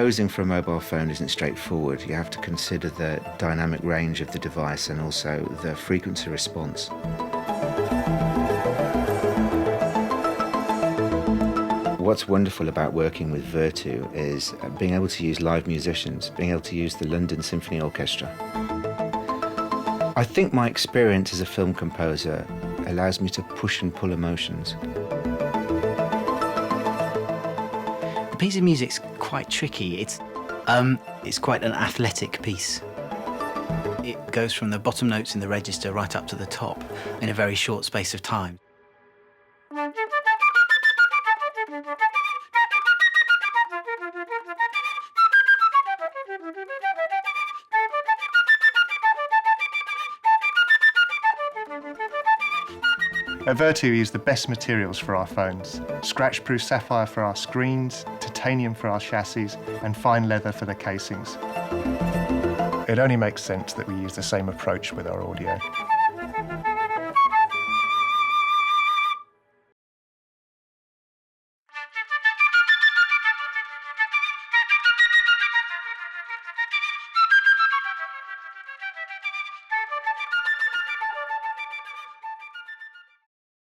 Composing for a mobile phone isn't straightforward. You have to consider the dynamic range of the device and also the frequency response. What's wonderful about working with Vertu is being able to use live musicians, being able to use the London Symphony Orchestra. I think my experience as a film composer allows me to push and pull emotions. The piece of music's quite tricky. It's quite an athletic piece. It goes from the bottom notes in the register right up to the top in a very short space of time. At Vertu, we use the best materials for our phones. Scratch-proof sapphire for our screens, titanium for our chassis, and fine leather for the casings. It only makes sense that we use the same approach with our audio.